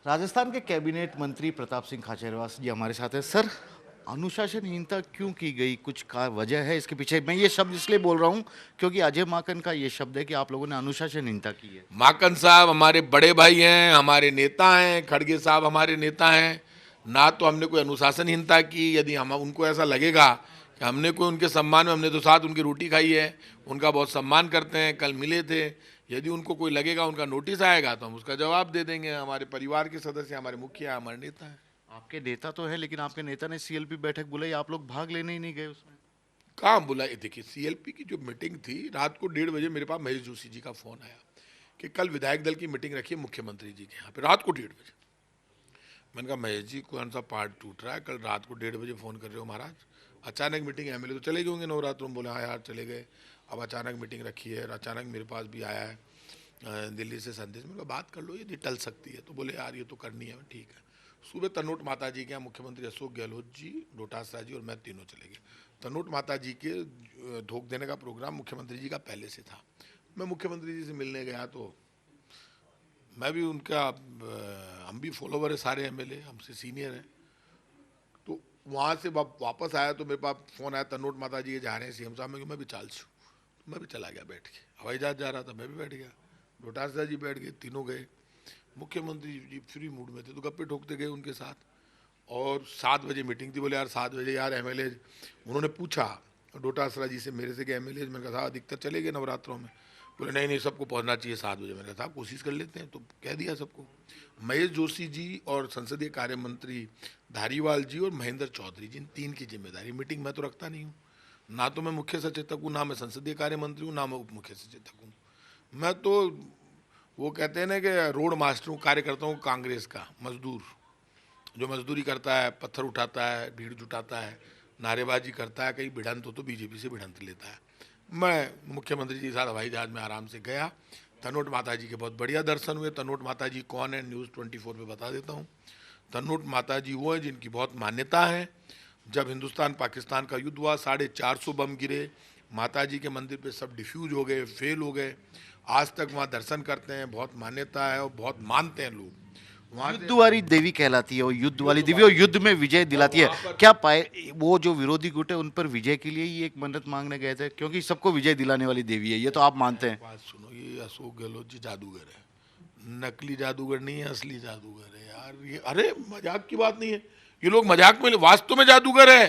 राजस्थान के कैबिनेट मंत्री प्रताप सिंह खाचरियावास जी हमारे साथ हैं। सर, अनुशासनहीनता क्यों की गई, कुछ का वजह है इसके पीछे? मैं ये शब्द इसलिए बोल रहा हूँ क्योंकि अजय माकन का ये शब्द है कि आप लोगों ने अनुशासनहीनता की है। माकन साहब हमारे बड़े भाई हैं, हमारे नेता हैं। खड़गे साहब हमारे नेता हैं। ना तो हमने कोई अनुशासनहीनता की। यदि हम उनको ऐसा लगेगा कि हमने कोई उनके सम्मान में, हमने तो साथ उनकी रोटी खाई है, उनका बहुत सम्मान करते हैं, कल मिले थे। यदि उनको कोई लगेगा, उनका नोटिस आएगा तो हम उसका जवाब दे देंगे। हमारे परिवार के सदस्य, हमारे मुखिया, हमारे नेता हैं। आपके नेता तो है, लेकिन आपके नेता ने सीएलपी बैठक बुलाई, आप लोग भाग लेने ही नहीं गए उसमें। कहाँ बुलाए? देखिए, सीएलपी की जो मीटिंग थी, रात को 1:30 बजे मेरे पास महेश जोशी जी का फोन आया कि कल विधायक दल की मीटिंग रखी है मुख्यमंत्री जी के यहाँ पे, रात को 1:30 बजे। मैंने कहा महेश जी, कौन सा पार्ट टूट रहा है? कल रात को 1:30 बजे फ़ोन कर रहे हो महाराज? अचानक मीटिंग है, एमएलए तो चले गए होंगे नवरात्रों में। बोले हाँ यार चले गए, अब अचानक मीटिंग रखी है। और अचानक मेरे पास भी आया है दिल्ली से संदेश। मैंने कहा बात कर लो, यदि टल सकती है तो। बोले यार ये तो करनी है। ठीक है। सुबह तनोट माता जी के यहाँ मुख्यमंत्री अशोक गहलोत जी, डोटासरा जी और मैं तीनों चले गए। तनोट माता जी के धोख देने का प्रोग्राम मुख्यमंत्री जी का पहले से था। मैं मुख्यमंत्री जी से मिलने गया तो मैं भी उनका, हम भी फॉलोवर है सारे एमएलए, हमसे सीनियर हैं। तो वहाँ से वापस आया तो मेरे पास फ़ोन आया, तनोट माता जी ये जा रहे हैं सीएम साहब। मैं भी चाल छूँ, तो मैं भी चला गया बैठ के। हवाई जहाज जा रहा था, मैं भी बैठ गया। डोटासरा जी बैठ गए, तीनों गए। मुख्यमंत्री जी फ्री मूड में थे तो गप्पे ठोकते गए उनके साथ। और 7 बजे मीटिंग थी। बोले यार 7 बजे यार एमएलए, उन्होंने पूछा डोटासरा जी से, मेरे से कि एमएलए, मैंने कहा था अधिकतर चले गए नवरात्रों में। बोले नहीं नहीं, सबको पहुंचना चाहिए 7 बजे। मैंने कहा था कोशिश कर लेते हैं, तो कह दिया सबको। महेश जोशी जी और संसदीय कार्य मंत्री धारीवाल जी और महेंद्र चौधरी जी, इन तीन की जिम्मेदारी। मीटिंग मैं तो रखता नहीं हूँ, ना तो मैं मुख्य सचेतक हूँ, ना मैं संसदीय कार्य मंत्री हूँ, ना मैं उप मुख्य सचेतक हूँ। मैं तो, वो कहते हैं ना कि रोड मास्टर हूँ, कार्यकर्ता हूँ कांग्रेस का मजदूर, जो मजदूरी करता है, पत्थर उठाता है, भीड़ जुटाता है, नारेबाजी करता है, कहीं भिड़ंत हो तो बीजेपी से भिड़ंत लेता है। मैं मुख्यमंत्री जी के साथ हवाई जहाज में आराम से गया। तनोट माता जी के बहुत बढ़िया दर्शन हुए। तनोट माता जी कौन है, न्यूज़ 24 पे बता देता हूँ। तनोट माता जी वो हैं जिनकी बहुत मान्यता है। जब हिंदुस्तान पाकिस्तान का युद्ध हुआ, 450 बम गिरे, माता जी के मंदिर पे सब डिफ्यूज हो गए, फेल हो गए। आज तक वहाँ दर्शन करते हैं, बहुत मान्यता है और बहुत मानते हैं लोग वहाँ युद्ध से। वाली देवी कहलाती है वो, युद्ध वाली युद्ध देवी, और वाली युद्ध में विजय और दिलाती है। वहाँ पर क्या पाए वो जो विरोधी गुट है उन पर विजय के लिए ही एक मन्नत मांगने गए थे? क्योंकि सबको विजय दिलाने वाली देवी है, ये तो आप मानते हैं। बात सुनो, ये अशोक गहलोत जी जादूगर है। नकली जादूगर नहीं है, असली जादूगर है यार ये। अरे मजाक की बात नहीं है, ये लोग मजाक में, वास्तव में जादूगर है।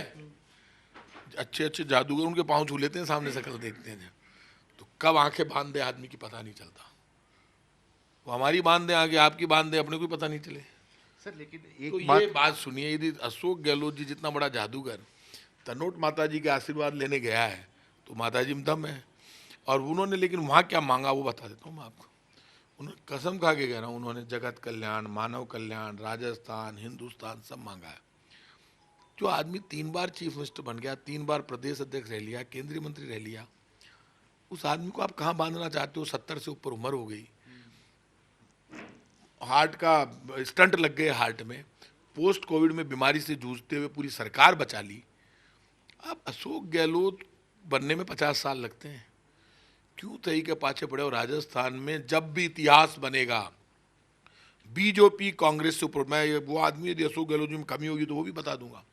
अच्छे अच्छे जादूगर उनके पाँव छू लेते हैं, सामने शक्ल देखते हैं तो कब आंखें बांध दे आदमी की पता नहीं चलता। वो हमारी बांध दे आगे, आपकी बांध दे, अपने को पता नहीं चले। सर लेकिन तो एक ये बात, बात सुनिए, यदि अशोक गहलोत जी जितना बड़ा जादूगर तनोट माता जी के आशीर्वाद लेने गया है तो माता जी में दम है। और उन्होंने लेकिन वहाँ क्या मांगा वो बता देता हूँ मैं आपको। उन्होंने कसम खा के कह रहा हूँ, उन्होंने जगत कल्याण, मानव कल्याण, राजस्थान, हिंदुस्तान सब मांगा है। जो आदमी 3 बार चीफ मिनिस्टर बन गया, 3 बार प्रदेश अध्यक्ष रह लिया, केंद्रीय मंत्री रह लिया, उस आदमी को आप कहाँ बांधना चाहते हो? 70 से ऊपर उम्र हो गई, हार्ट का स्टंट लग गए हार्ट में, पोस्ट कोविड में बीमारी से जूझते हुए पूरी सरकार बचा ली। अब अशोक गहलोत बनने में 50 साल लगते हैं, क्यों तही के पाछे पड़े हो? राजस्थान में जब भी इतिहास बनेगा, बीजेपी कांग्रेस से ऊपर। मैं वो आदमी, यदि अशोक गहलोत जी में कमी होगी तो वो भी बता दूंगा।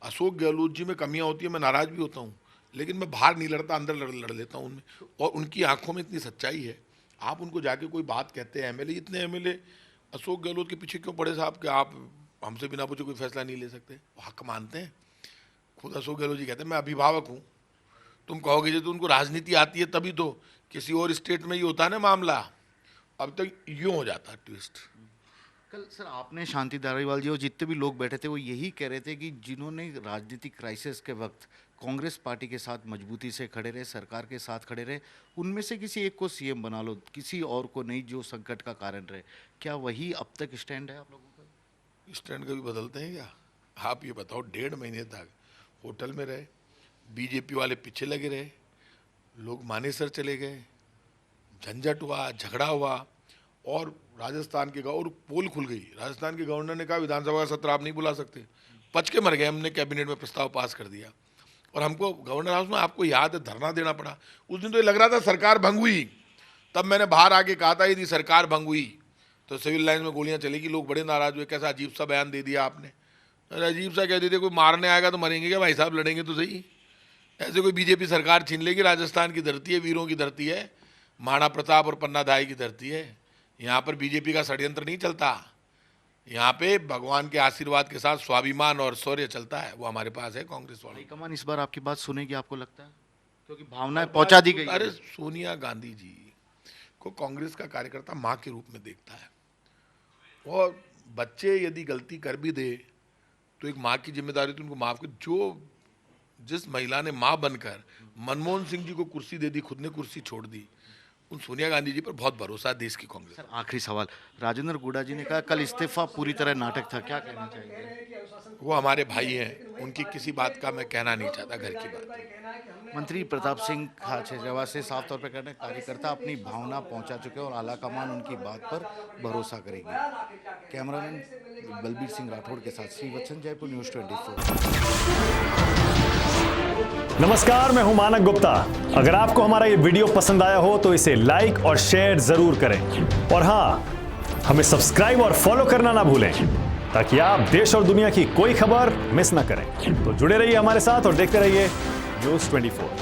अशोक गहलोत जी में कमियां होती है, मैं नाराज भी होता हूँ, लेकिन मैं बाहर नहीं लड़ता, अंदर लड़ लेता हूँ उनमें। और उनकी आंखों में इतनी सच्चाई है। आप उनको जाके कोई बात कहते हैं, एमएलए, इतने एमएलए अशोक गहलोत के पीछे क्यों पड़े साहब कि आप हमसे बिना पूछे कोई फैसला नहीं ले सकते? वो हक मानते हैं। खुद अशोक गहलोत जी कहते हैं मैं अभिभावक हूँ। तुम कहोगे जो तो उनको राजनीति आती है तभी तो, किसी और स्टेट में ये होता है ना मामला, अब तक यूं हो जाता ट्विस्ट। कल सर आपने शांति धारीवाल जी और जितने भी लोग बैठे थे वो यही कह रहे थे कि जिन्होंने राजनीतिक क्राइसिस के वक्त कांग्रेस पार्टी के साथ मजबूती से खड़े रहे, सरकार के साथ खड़े रहे, उनमें से किसी एक को सीएम बना लो, किसी और को नहीं जो संकट का कारण रहे। क्या वही अब तक स्टैंड है आप लोगों का? स्टैंड कभी बदलते हैं क्या? आप ये बताओ, 1.5 महीने तक होटल में रहे, बीजेपी वाले पीछे लगे रहे, लोग मानेसर चले गए, झंझट हुआ, झगड़ा हुआ। और राजस्थान के और पोल खुल गई। राजस्थान के गवर्नर ने कहा विधानसभा का सत्र आप नहीं बुला सकते। पच के मर गए। हमने कैबिनेट में प्रस्ताव पास कर दिया और हमको गवर्नर हाउस में, आपको याद है, धरना देना पड़ा। उस दिन तो ये लग रहा था सरकार भंग हुई। तब मैंने बाहर आके कहा था यदि सरकार भंग हुई तो सिविल लाइन में गोलियां चलेगी, लोग बड़े नाराज हुए, कैसा अजीब सा बयान दे दिया आपने। अरे अजीब सा कह देते, कोई मारने आएगा तो मरेंगे क्या भाई साहब, लड़ेंगे तो सही। ऐसे कोई बीजेपी सरकार छीन लेगी? राजस्थान की धरती है, वीरों की धरती है, महाराणा प्रताप और पन्ना धाई की धरती है। यहाँ पर बीजेपी का षड्यंत्र नहीं चलता, यहाँ पे भगवान के आशीर्वाद के साथ स्वाभिमान और शौर्य चलता है, वो हमारे पास है कांग्रेस वालों। हाईकमान इस बार आपकी बात सुनेगी आपको लगता है, क्योंकि भावनाएं पहुंचा दी गई अरे है। सोनिया गांधी जी को कांग्रेस का कार्यकर्ता माँ के रूप में देखता है, और बच्चे यदि गलती कर भी दे तो एक माँ की जिम्मेदारी तो उनको माफ कर। जो जिस महिला ने माँ बनकर मनमोहन सिंह जी को कुर्सी दे दी, खुद ने कुर्सी छोड़ दी, उन सोनिया गांधी जी पर बहुत भरोसा है देश की कांग्रेस। सर आखिरी सवाल, राजेंद्र गुड़ा जी ने कहा कल इस्तीफा पूरी तरह नाटक था, क्या कहना चाहेंगे? वो हमारे भाई हैं, उनकी किसी बात का मैं कहना नहीं चाहता, घर की बात। मंत्री प्रताप सिंह खाचरियावास से साफ तौर पर कहने कार्यकर्ता अपनी भावना पहुंचा चुके हैं और आला कमान उनकी बात पर भरोसा करेगी। कैमरामैन बलबीर सिंह राठौड़ के साथ श्रीवत्सन, जयपुर न्यूज़ 24। नमस्कार, मैं हूं मानक गुप्ता। अगर आपको हमारा ये वीडियो पसंद आया हो तो इसे लाइक और शेयर जरूर करें, और हां, हमें सब्सक्राइब और फॉलो करना ना भूलें ताकि आप देश और दुनिया की कोई खबर मिस ना करें। तो जुड़े रहिए हमारे साथ और देखते रहिए न्यूज़ 24।